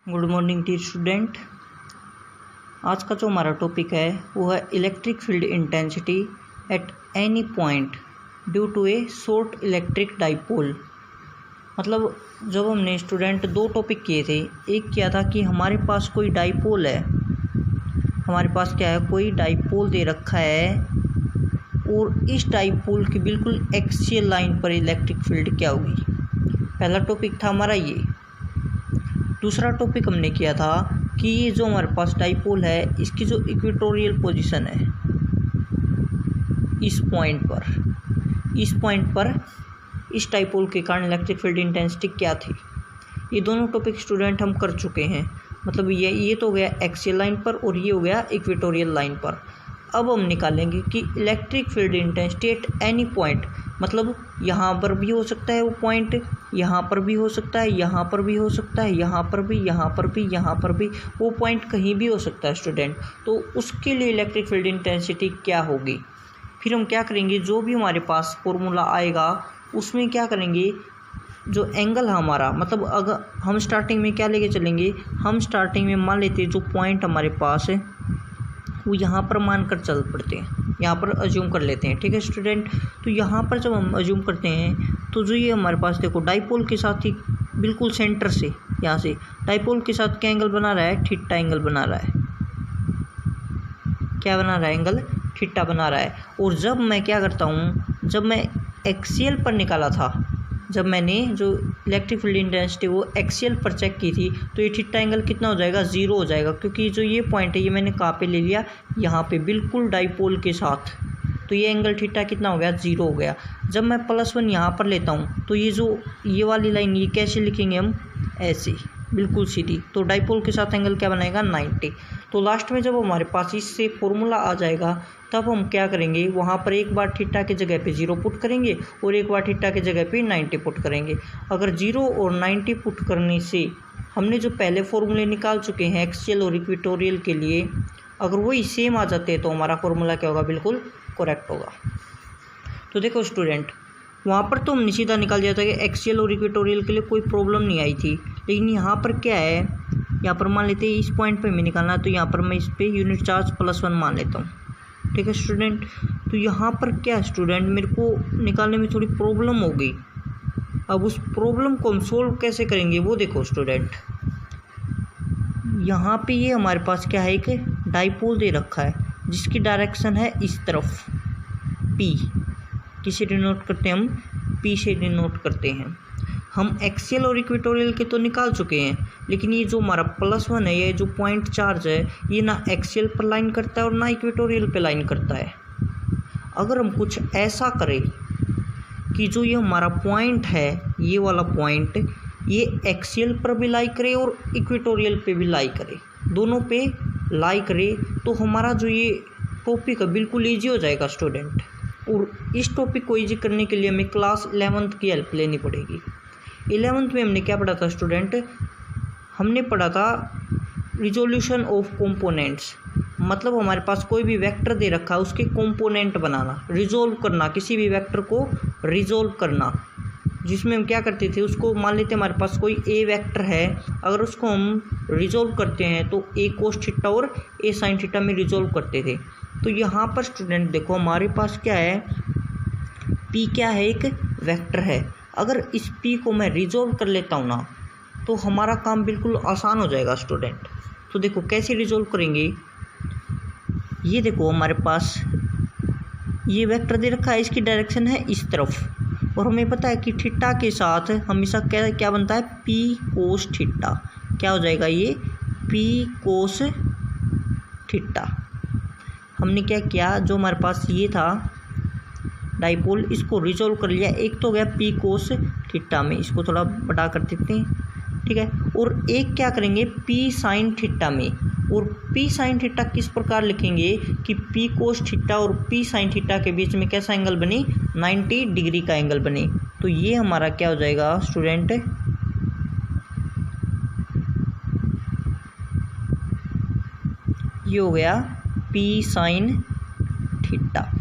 Good morning dear student. आज का जो हमारा टॉपिक है वो है electric field intensity at any point due to a short electric dipole. मतलब जब हमने स्टूडेंट दो टॉपिक किए थे, एक किया था कि हमारे पास कोई डाइपोल है, हमारे पास क्या है, कोई डाइपोल दे रखा है और इस डाइपोल की बिल्कुल एक्सियल लाइन पर इलेक्ट्रिक फील्ड क्या होगी। पहला टॉपिक था हमारा ये। दूसरा टॉपिक हमने किया था कि ये जो हमारे पास डाइपोल है इसकी जो इक्वेटोरियल पोजीशन है इस पॉइंट पर इस डाइपोल के कारण इलेक्ट्रिक फील्ड इंटेंसिटी क्या थी। ये दोनों टॉपिक स्टूडेंट हम कर चुके हैं। मतलब ये तो हो गया एक्सियल लाइन पर और ये हो गया इक्वेटोरियल लाइन पर। अब हम निकालेंगे कि electric field intensity at any point, मतलब यहाँ पर भी हो सकता है वो पॉइंट, यहाँ पर भी हो सकता है, यहाँ पर भी हो सकता है, यहाँ पर भी, यहाँ पर भी, यहाँ पर भी, वो पॉइंट कहीं भी हो सकता है स्टूडेंट। तो उसके लिए इलेक्ट्रिक फील्ड इंटेंसिटी क्या होगी। फिर हम क्या करेंगे, जो भी हमारे पास फॉर्मूला आएगा उसमें क्या करेंगे, जो एंगल है हमारा, मतलब अगर हम स्टार्टिंग में क्या लेके चलेंगे, हम स्टार्टिंग में मान लेते हैं जो पॉइंट हमारे पास है वो यहाँ पर मान कर चल पड़ते हैं, यहाँ पर अज्यूम कर लेते हैं। ठीक है स्टूडेंट। तो यहाँ पर जब हम अज्यूम करते हैं तो जो ये हमारे पास देखो डाइपोल के साथ ही बिल्कुल सेंटर से यहाँ से डाइपोल के साथ क्या एंगल बना रहा है, थीटा एंगल बना रहा है। क्या बना रहा है, एंगल थीटा बना रहा है। और जब मैं क्या करता हूँ, जब मैं एक्सियल पर निकाला था, जब मैंने जो इलेक्ट्रिक फील्ड इंटेंसिटी वो एक्सियल पर चेक की थी, तो ये थीटा एंगल कितना हो जाएगा, ज़ीरो हो जाएगा। क्योंकि जो ये पॉइंट है ये मैंने कहाँ पे ले लिया, यहाँ पे बिल्कुल डाइपोल के साथ। तो ये एंगल थीटा कितना हो गया, ज़ीरो हो गया। जब मैं +1 यहाँ पर लेता हूँ तो ये वाली लाइन ये कैसे लिखेंगे हम, ऐसे बिल्कुल सीधी। तो डाइपोल के साथ एंगल क्या बनाएगा, 90। तो लास्ट में जब हमारे पास इससे फॉर्मूला आ जाएगा तब हम क्या करेंगे, वहाँ पर एक बार थीटा की जगह पे 0 पुट करेंगे और एक बार थीटा की जगह पे 90 पुट करेंगे। अगर 0 और 90 पुट करने से हमने जो पहले फॉर्मूले निकाल चुके हैं एक्सियल और इक्वेटोरियल के लिए, अगर वही सेम आ जाते हैं तो हमारा फॉर्मूला क्या होगा, बिल्कुल करेक्ट होगा। तो देखो स्टूडेंट, वहाँ पर तो हमने सीधा निकाल दिया था कि एक्सियल और इक्वेटोरियल के लिए कोई प्रॉब्लम नहीं आई थी। लेकिन यहाँ पर क्या है, यहाँ पर मान लेते हैं इस पॉइंट पे हमें निकालना है, तो यहाँ पर मैं इस पे यूनिट चार्ज +1 मान लेता हूँ। ठीक है स्टूडेंट। तो यहाँ पर क्या स्टूडेंट, मेरे को निकालने में थोड़ी प्रॉब्लम हो गई। अब उस प्रॉब्लम को हम सोल्व कैसे करेंगे वो देखो स्टूडेंट। यहाँ पे ये हमारे पास क्या है, एक डाइपोल दे रखा है जिसकी डायरेक्शन है इस तरफ, P। किसे डिनोट करते हैं हम, P से डिनोट करते हैं। हम एक्सियल और इक्वेटोरियल के तो निकाल चुके हैं, लेकिन ये जो हमारा +1 है, ये जो पॉइंट चार्ज है, ये ना एक्सियल पर लाइन करता है और ना इक्वेटोरियल पे लाइन करता है। अगर हम कुछ ऐसा करें कि जो ये हमारा पॉइंट है, ये वाला पॉइंट, ये एक्सियल पर भी लाई करे और इक्वेटोरियल पे भी लाई करे, दोनों पे लाई करे, तो हमारा जो ये टॉपिक है बिल्कुल ईजी हो जाएगा स्टूडेंट। और इस टॉपिक को ईजी करने के लिए हमें क्लास 11th की हेल्प लेनी पड़ेगी। 11th में हमने क्या पढ़ा था स्टूडेंट, हमने पढ़ा था रिजोल्यूशन ऑफ कंपोनेंट्स। मतलब हमारे पास कोई भी वेक्टर दे रखा है उसके कंपोनेंट बनाना, रिजोल्व करना, किसी भी वेक्टर को रिजोल्व करना। जिसमें हम क्या करते थे, उसको मान लेते हमारे पास कोई ए वेक्टर है, अगर उसको हम रिजोल्व करते हैं तो ए कोस थीटा और ए साइन थीटा में रिजोल्व करते थे। तो यहाँ पर स्टूडेंट देखो हमारे पास क्या है, पी क्या है, एक वेक्टर है। अगर इस पी को मैं रिजोल्व कर लेता हूँ ना, तो हमारा काम बिल्कुल आसान हो जाएगा स्टूडेंट। तो देखो कैसे रिजोल्व करेंगे, ये देखो हमारे पास ये वेक्टर दे रखा है, इसकी डायरेक्शन है इस तरफ, और हमें पता है कि थीटा के साथ हमेशा क्या बनता है, पी कोस थीटा। क्या हो जाएगा ये, पी कोस थीटा। हमने क्या किया, जो हमारे पास ये था डाइपोल, इसको रिजोल्व कर लिया। एक तो गया पी कोस थीटा में, इसको थोड़ा बड़ा कर देते हैं। ठीक है। और एक क्या करेंगे, पी साइन थीटा में। और पी साइन थीटा किस प्रकार लिखेंगे कि पी कोस थीटा और पी साइन थीटा के बीच में कैसा एंगल बने, 90 डिग्री का एंगल बने। तो ये हमारा क्या हो जाएगा स्टूडेंट, ये हो गया पी साइन थीटा।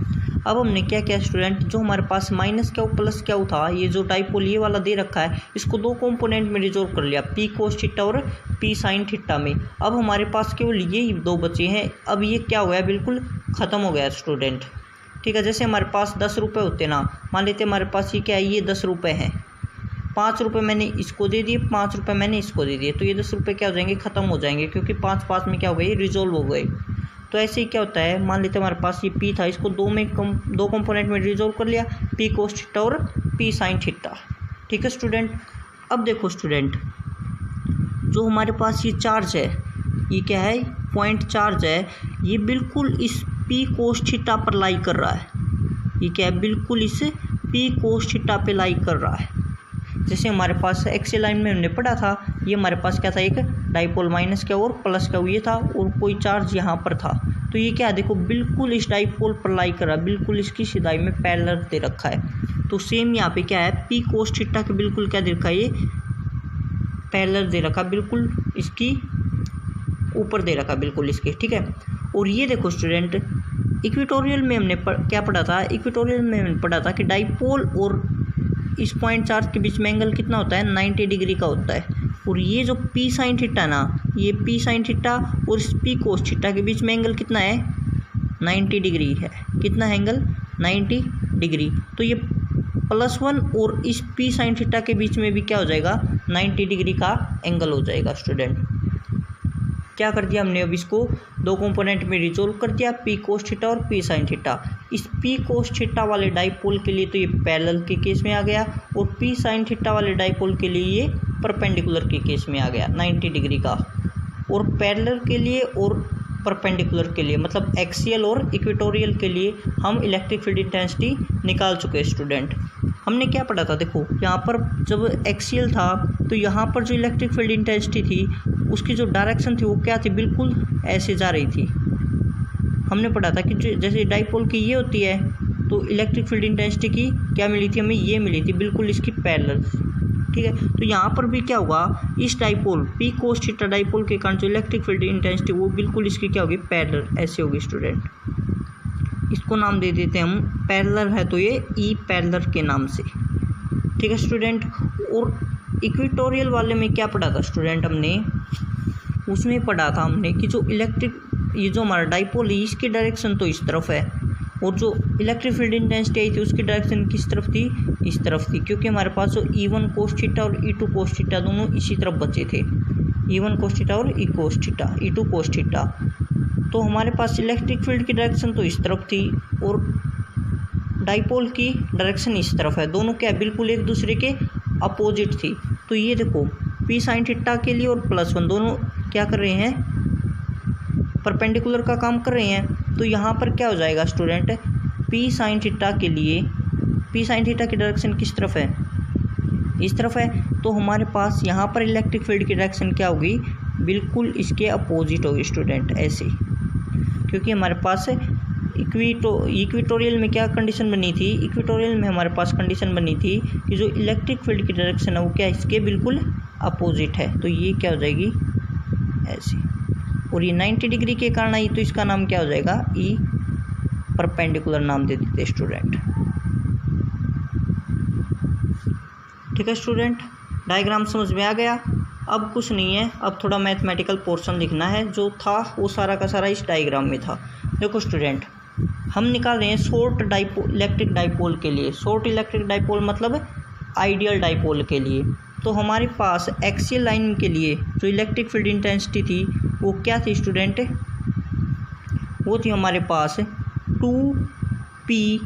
अब हमने क्या किया स्टूडेंट, जो हमारे पास माइनस क्या प्लस क्या था, ये जो डाइपोल ये वाला दे रखा है, इसको दो कंपोनेंट में रिजोल्व कर लिया, पी कोस थीटा और पी साइन थीटा में। अब हमारे पास केवल ये ही दो बचे हैं। अब ये क्या हो गया, बिल्कुल ख़त्म हो गया स्टूडेंट। ठीक है, जैसे हमारे पास 10 रुपये होते ना, मान लेते हमारे पास ये क्या है, ये 10 रुपये हैं, 5 रुपये मैंने इसको दे दिए, 5 रुपये मैंने इसको दे दिए, तो ये 10 रुपये क्या हो जाएंगे, ख़त्म हो जाएंगे, क्योंकि 5 में क्या हो गए, रिजोल्व हो गए। तो ऐसे ही क्या होता है, मान लेते हमारे पास ये पी था, इसको दो कंपोनेंट में रिजोल्व कर लिया, पी कोस थीटा और पी साइन थीटा। ठीक है स्टूडेंट। अब देखो स्टूडेंट, जो हमारे पास ये चार्ज है, ये क्या है, पॉइंट चार्ज है, ये बिल्कुल इस पी कोस थीटा पर लाई कर रहा है। ये क्या है, बिल्कुल इस पी कोस थीटा पे लाई कर रहा है। जैसे हमारे पास एक्सेल लाइन में हमने पढ़ा था, ये हमारे पास क्या था, एक डाइपोल माइनस क्या और प्लस क्या ये था, और कोई चार्ज यहाँ पर था। तो ये क्या है, देखो बिल्कुल इस डाइपोल पर लाई कर रहा है, बिल्कुल इसकी सिधाई में पैरेलल दे रखा है। तो सेम यहाँ पे क्या है, पी कोस थीटा के बिल्कुल क्या दे रखा है, ये पैरेलल दे रखा, बिल्कुल इसकी ऊपर दे रखा, बिल्कुल इसके। ठीक है, और ये देखो स्टूडेंट, इक्वेटोरियल में हमने क्या पढ़ा था, इक्वेटोरियल में हमने पढ़ा था कि डाइपोल और इस पॉइंट चार्ज के बीच में एंगल कितना होता है, 90 डिग्री का होता है। और ये जो पी साइन थीटा ना, ये पी साइन थीटा और इस पी कोस थीटा के बीच में एंगल कितना है, 90 डिग्री है। कितना है एंगल, 90 डिग्री। तो ये +1 और इस पी साइन थीटा के बीच में भी क्या हो जाएगा, 90 डिग्री का एंगल हो जाएगा स्टूडेंट। क्या कर दिया हमने, अब इसको दो कंपोनेंट में रिजोल्व कर दिया, पी कोस थीटा और पी साइन थीटा। इस पी कोस थीटा वाले डाइपोल के लिए तो ये पैरेलल के केस में आ गया, और पी साइन थीटा वाले डाइपोल के लिए ये परपेंडिकुलर के केस में आ गया 90 डिग्री का। और पैरेलल के लिए और परपेंडिकुलर के लिए, मतलब एक्सियल और इक्वेटोरियल के लिए हम इलेक्ट्रिक फील्ड इंटेंसिटी निकाल चुके हैं स्टूडेंट। हमने क्या पढ़ा था, देखो यहाँ पर जब एक्सियल था तो यहाँ पर जो इलेक्ट्रिक फील्ड इंटेंसिटी थी उसकी जो डायरेक्शन थी वो क्या थी, बिल्कुल ऐसे जा रही थी। हमने पढ़ा था कि जैसे डाइपोल की ये होती है तो इलेक्ट्रिक फील्ड इंटेंसिटी की क्या मिली थी हमें, ये मिली थी, बिल्कुल इसकी पैरेलल। ठीक है, तो यहाँ पर भी क्या होगा, इस dipole P cos theta dipole के कारण जो इलेक्ट्रिक फील्ड इंटेंसिटी वो बिल्कुल इसकी क्या होगी, पैरेलल ऐसे होगी स्टूडेंट। इसको नाम दे देते हैं हम, पैरेलल है तो ये ई पैरेलल के नाम से। ठीक है स्टूडेंट। और इक्वेटोरियल वाले में क्या पढ़ा था स्टूडेंट, हमने उसमें पढ़ा था हमने कि जो इलेक्ट्रिक, ये जो हमारा डाइपोल है इसकी डायरेक्शन तो इस तरफ है, और जो इलेक्ट्रिक फील्ड इंटेंसिटी आई थी उसकी डायरेक्शन किस तरफ थी, इस तरफ थी, क्योंकि हमारे पास जो E1 कोस थीटा और E2 कोस थीटा दोनों इसी तरफ बचे थे, E1 कोस थीटा और E2 कोस थीटा। तो हमारे पास इलेक्ट्रिक फील्ड की डायरेक्शन तो इस तरफ थी और डाइपोल की डायरेक्शन इस तरफ है, दोनों क्या बिल्कुल एक दूसरे के अपोजिट थी। तो ये देखो पी साइन थीटा के लिए और +1 दोनों क्या कर रहे हैं, परपेंडिकुलर का काम कर रहे हैं। तो यहाँ पर क्या हो जाएगा स्टूडेंट, पी साइन थीटा के लिए, पी साइन थीटा की डायरेक्शन किस तरफ है, इस तरफ है। तो हमारे पास यहाँ पर इलेक्ट्रिक फील्ड की डायरेक्शन क्या होगी, बिल्कुल इसके अपोजिट होगी स्टूडेंट ऐसे, क्योंकि हमारे पास इक्वेटोरियल में क्या कंडीशन बनी थी, इक्वेटोरियल में हमारे पास कंडीशन बनी थी कि जो इलेक्ट्रिक फील्ड की डायरेक्शन है वो क्या इसके बिल्कुल अपोजिट है। तो ये क्या हो जाएगी ऐसे, और ये 90 डिग्री के कारण आई तो इसका नाम क्या हो जाएगा, ई परपेंडिकुलर नाम दे देते स्टूडेंट। ठीक है स्टूडेंट, डायग्राम समझ में आ गया। अब कुछ नहीं है, अब थोड़ा मैथमेटिकल पोर्शन लिखना है, जो था वो सारा का सारा इस डायग्राम में था। देखो स्टूडेंट, हम निकाल रहे हैं शॉर्ट इलेक्ट्रिक डाइपोल के लिए। शॉर्ट इलेक्ट्रिक डाइपोल मतलब आइडियल डाइपोल के लिए। तो हमारे पास एक्सियल लाइन के लिए जो इलेक्ट्रिक फील्ड इंटेंसिटी थी वो क्या थी स्टूडेंट, वो थी हमारे पास 2p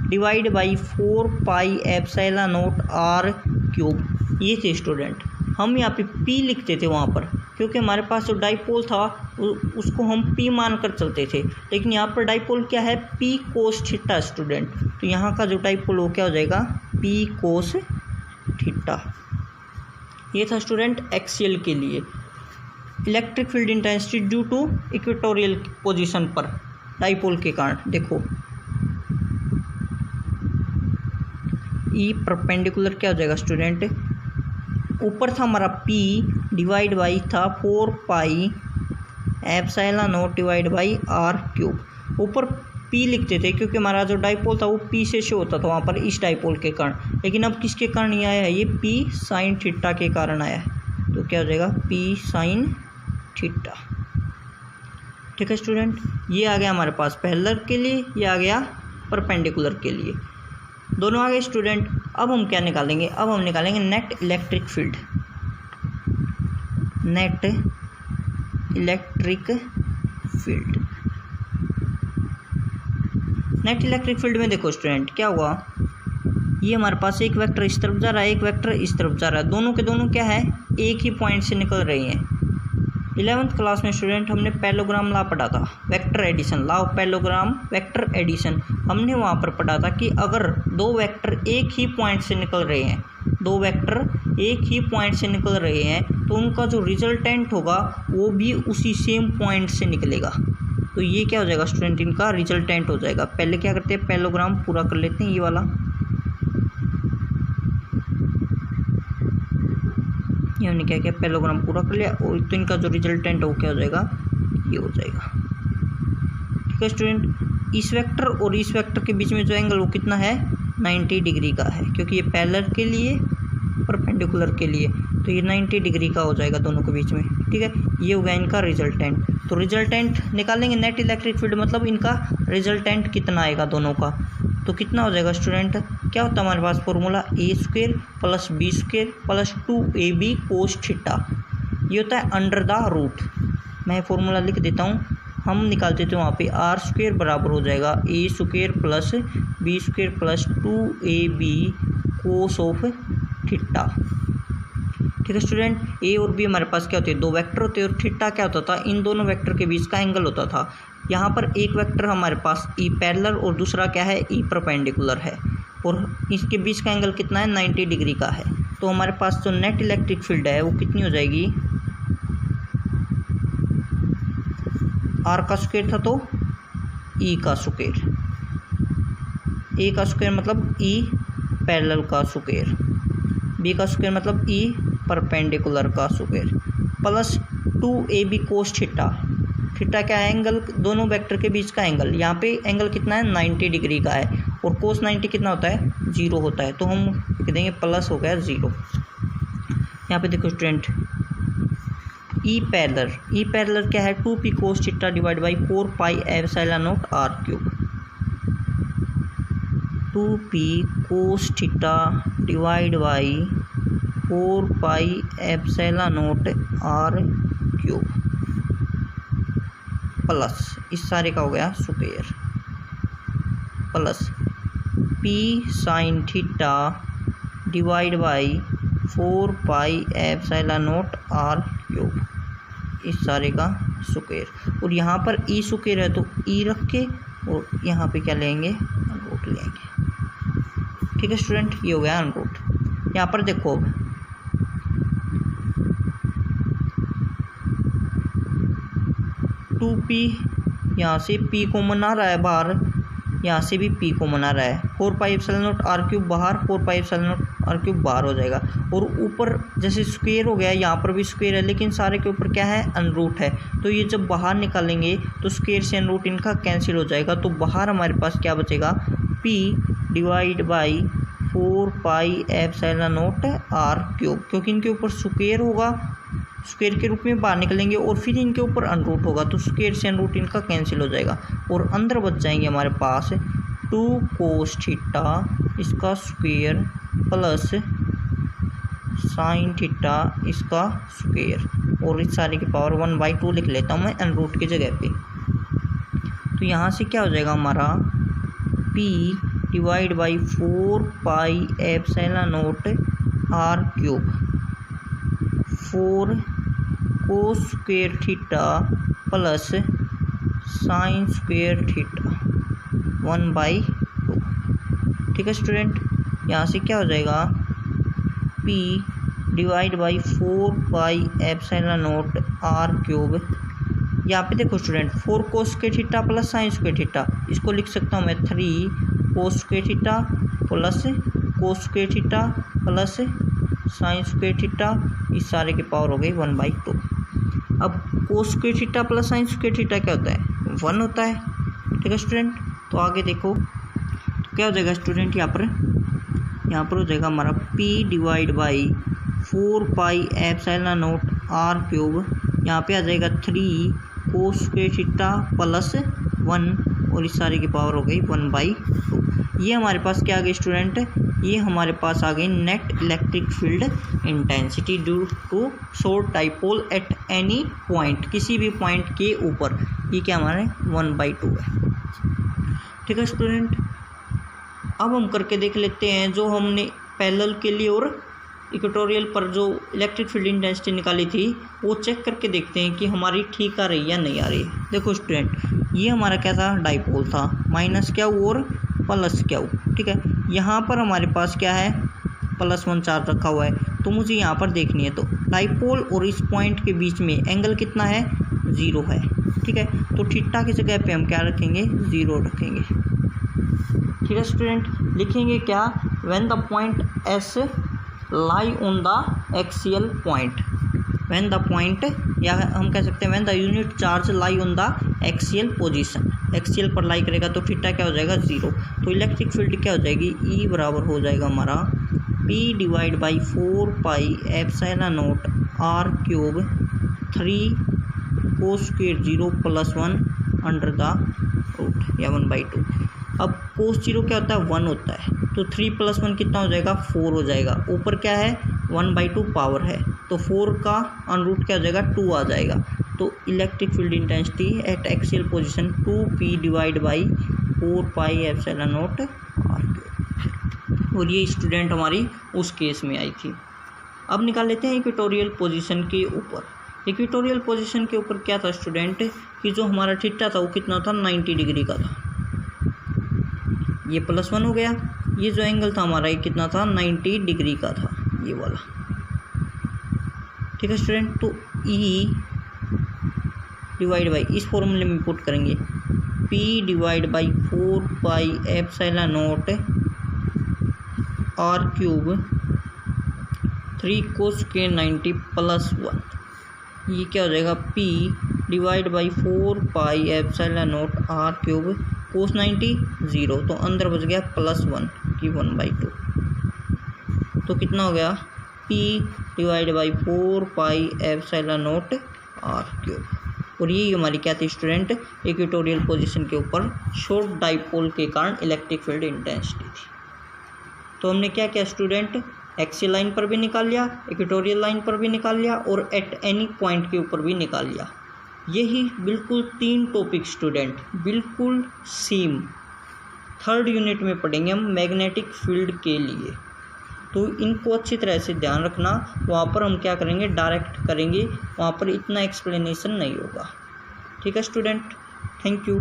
डिवाइड बाई 4πε0 r³। ये थे स्टूडेंट। हम यहाँ पे p लिखते थे वहाँ पर, क्योंकि हमारे पास जो डाइपोल था उसको हम p मान कर चलते थे, लेकिन यहाँ पर डाइपोल क्या है, p कोस थीटा स्टूडेंट। तो यहाँ का जो डाइपोल वो क्या हो जाएगा, p कोस थीटा। ये था स्टूडेंट एक्सियल के लिए electric field intensity due to equatorial position पर डाइपोल के कारण। देखो ई परपेंडिकुलर क्या हो जाएगा स्टूडेंट, ऊपर था हमारा p डिवाइड बाई था 4πε0 डिवाइड बाई r³। ऊपर P लिखते थे क्योंकि हमारा जो डाइपोल था वो P से शो होता था वहाँ पर इस डाइपोल के कारण, लेकिन अब किसके कारण ये आया है, ये P साइन थीटा के कारण आया है। तो क्या हो जाएगा, P साइन थीटा। ठीक है स्टूडेंट, ये आ गया हमारे पास पैरेलल के लिए, ये आ गया परपेंडिकुलर के लिए, दोनों आ गए स्टूडेंट। अब हम क्या निकालेंगे, अब हम निकालेंगे net electric field. Net electric field, net electric field में देखो स्टूडेंट क्या हुआ, ये हमारे पास एक वेक्टर इस तरफ जा रहा है, एक वेक्टर इस तरफ जा रहा है, दोनों के दोनों क्या है, एक ही पॉइंट से निकल रही हैं। 11th क्लास में स्टूडेंट हमने पैरेललोग्राम लॉ पढ़ा था, vector addition, law of parallelogram vector addition. हमने वहाँ पर पढ़ा था कि अगर दो वेक्टर एक ही पॉइंट से निकल रहे हैं, दो वेक्टर एक ही पॉइंट से निकल रहे हैं, तो उनका जो रिजल्टेंट होगा वो भी उसी सेम पॉइंट से निकलेगा। तो ये क्या हो जाएगा स्टूडेंट, इनका रिजल्टेंट हो जाएगा। पहले क्या करते हैं, पैरेललोग्राम पूरा कर लेते हैं, ये वाला, ये हमने क्या किया, पैरेललोग्राम पूरा कर लिया, और तो इनका जो रिजल्टेंट है वो क्या हो जाएगा, ये हो जाएगा। ठीक है स्टूडेंट, इस वेक्टर और इस वेक्टर के बीच में जो एंगल वो कितना है, 90 डिग्री का है, क्योंकि ये पैरेलल के लिए परपेंडिकुलर के लिए, तो ये 90 डिग्री का हो जाएगा दोनों के बीच में। ठीक है, ये हो गया इनका रिजल्टेंट। तो रिजल्टेंट निकालेंगे नेट इलेक्ट्रिक फील्ड, मतलब इनका रिजल्टेंट कितना आएगा दोनों का, तो कितना हो जाएगा स्टूडेंट, क्या होता है हमारे पास formula, A square plus B square plus 2ab cos theta, ये होता है अंडर द रूट। मैं फॉर्मूला लिख देता हूँ, हम निकालते थे वहाँ पे आर स्क्वेयर बराबर हो जाएगा A square plus B square plus 2ab cos of theta. ठीक है स्टूडेंट, ए और बी हमारे पास क्या होते हैं, दो वेक्टर होते हैं, और थीटा क्या होता था, इन दोनों वेक्टर के बीच का एंगल होता था। यहाँ पर एक वेक्टर हमारे पास ई पैरेलल और दूसरा क्या है, ई परपेंडिकुलर है, और इसके बीच का एंगल कितना है, 90 डिग्री का है। तो हमारे पास जो नेट इलेक्ट्रिक फील्ड है वो कितनी हो जाएगी, आर का स्क्वायर था तो ई का स्क्वायर, ए का स्क्वायर मतलब ई पैरेलल का स्क्वायर, बी का स्क्वायर मतलब ई परपेंडिकुलर का square, plus 2ab cos theta. Theta क्या है, एंगल, दोनों वेक्टर के बीच का एंगल, यहाँ पे एंगल कितना है, 90 डिग्री का है, और कोस 90 कितना होता है, 0 होता है, तो हम लिख देंगे प्लस हो गया 0। यहाँ पे देखो स्टूडेंट, ई पैरेलल क्या है, 2p cos theta divide by 4 epsilon naught r cube, 2p cos theta divide by 4 epsilon naught r cube, plus इस सारे का हो गया square, plus p sine theta divide by 4 epsilon naught r cube, इस सारे का स्क्वायर। और यहाँ पर ई स्क्वायर है तो ई रख के, और यहाँ पे क्या लेंगे, रूट लेंगे। ठीक है स्टूडेंट, ये हो गया रूट। यहाँ पर देखो अब 2p, यहाँ से p कॉमन आ रहा है बाहर, यहाँ से भी p कॉमन आ रहा है, 4 एप्सिलॉन नॉट आर क्यूब बाहर, 4 एप्सिलॉन नॉट आर क्यूब बाहर हो जाएगा, और ऊपर जैसे स्क्वायर हो गया, यहाँ पर भी स्क्वायर है, लेकिन सारे के ऊपर क्या है, अनरूट है, तो ये जब बाहर निकालेंगे तो स्क्वायर से अनरूट इनका कैंसिल हो जाएगा, तो बाहर हमारे पास क्या बचेगा, p divide by 4 epsilon naught r cube, क्योंकि इनके ऊपर स्क्वायर होगा, स्क्वायर के रूप में बाहर निकलेंगे, और फिर इनके ऊपर अनरूट होगा, तो स्क्वायर से अनरूट इनका कैंसिल हो जाएगा, और अंदर बच जाएंगे हमारे पास 2 कोस थीटा इसका स्क्वायर प्लस साइन थीटा इसका स्क्वायर, और इस सारे की पावर 1/2 लिख लेता हूँ मैं अनरूट की जगह पे। तो यहाँ से क्या हो जाएगा हमारा, p divide by 4 epsilon naught r cube, 4 cos square theta plus sine square theta 1/2। ठीक है स्टूडेंट, यहाँ से क्या हो जाएगा, p divide by 4 epsilon naught r cube, यहाँ पे देखो student 4 cos square theta plus sine square theta, इसको लिख सकता हूँ मैं 3 cos square theta plus cos square theta plus sine square theta, इस सारे की पावर हो गई 1/2। अब cos square theta plus sine square theta क्या होता है, 1 होता है। ठीक है स्टूडेंट, तो आगे देखो तो क्या हो जाएगा स्टूडेंट, यहाँ पर हो जाएगा हमारा P divide by 4 pi epsilon naught r cube, यहाँ पे आ जाएगा 3 कोस स्क्वायर थीटा प्लस 1 और इस सारे की पावर हो गई 1/2। ये हमारे पास क्या आ गई स्टूडेंट, ये हमारे पास आ गई net electric field intensity due to short dipole at any point, किसी भी पॉइंट के ऊपर। ये क्या हमारे 1/2 है। ठीक है स्टूडेंट, अब हम करके देख लेते हैं जो हमने पैरेलल के लिए और इक्वेटोरियल पर जो इलेक्ट्रिक फील्ड इंटेंसिटी निकाली थी वो चेक करके देखते हैं कि हमारी ठीक आ रही या नहीं आ रही है। देखो स्टूडेंट, ये हमारा क्या था, डाइपोल था, माइनस क्या और प्लस क्या। ठीक है, यहाँ पर हमारे पास क्या है, +1 चार्ज रखा हुआ है, तो मुझे यहाँ पर देखनी है। तो डाइपोल और इस पॉइंट के बीच में एंगल कितना है, 0 है। ठीक है, तो थीटा की जगह पे हम क्या रखेंगे, 0 रखेंगे। ठीक है स्टूडेंट, लिखेंगे क्या, when the point S lie on the axial point, when the point, या हम कह सकते हैं when the unit charge lie on the axial position, axial पर लाई करेगा तो थीटा क्या हो जाएगा, 0। तो इलेक्ट्रिक फील्ड क्या हो जाएगी, E बराबर हो जाएगा हमारा P divide by 4 pi epsilon naught r cube 3 cos square 0 + 1 under the root, या 1/2। अब कोस 0 क्या होता है, 1 होता है, तो 3 + 1 कितना हो जाएगा, 4 हो जाएगा। ऊपर क्या है, 1/2 पावर है, तो 4 का √ क्या हो जाएगा, 2 आ जाएगा। तो electric field intensity eight axial position 2P divide by 4 pi epsilon naught r। और ये स्टूडेंट हमारी उस केस में आई थी। अब निकाल लेते हैं इक्वेटोरियल पोजीशन के ऊपर। इक्वेटोरियल पोजीशन के ऊपर क्या था स्टूडेंट, कि जो हमारा थीटा था वो कितना था, 90 डिग्री का था। ये +1 हो गया, ये जो एंगल था हमारा ये कितना था, 90 डिग्री का था, ये वाला। ठीक है स्टूडेंट, तो E डिवाइड बाई, इस फॉर्मूले में पुट करेंगे, P divide by 4 pi epsilon naught r cube 3 cos square 90 + 1। ये क्या हो जाएगा, P divide by 4 pi epsilon naught r cube cos 90 0, तो अंदर बच गया +1 की 1/2। तो कितना हो गया, P divide by 4 pi epsilon naught r cube. और ये हमारी क्या थी स्टूडेंट, इक्वेटोरियल पोजीशन के ऊपर शॉर्ट डाइपोल के कारण इलेक्ट्रिक फील्ड इंटेंसिटी थी। तो हमने क्या किया स्टूडेंट, एक्सियल लाइन पर भी निकाल लिया, इक्वेटोरियल लाइन पर भी निकाल लिया, और एट एनी पॉइंट के ऊपर भी निकाल लिया। यही बिल्कुल 3 टॉपिक स्टूडेंट बिल्कुल सेम 3rd यूनिट में पढ़ेंगे हम मैग्नेटिक फील्ड के लिए। तो इनको अच्छी तरह से ध्यान रखना, वहाँ पर हम क्या करेंगे, डायरेक्ट करेंगे, वहाँ पर इतना एक्सप्लेनेशन नहीं होगा। ठीक है स्टूडेंट, थैंक यू।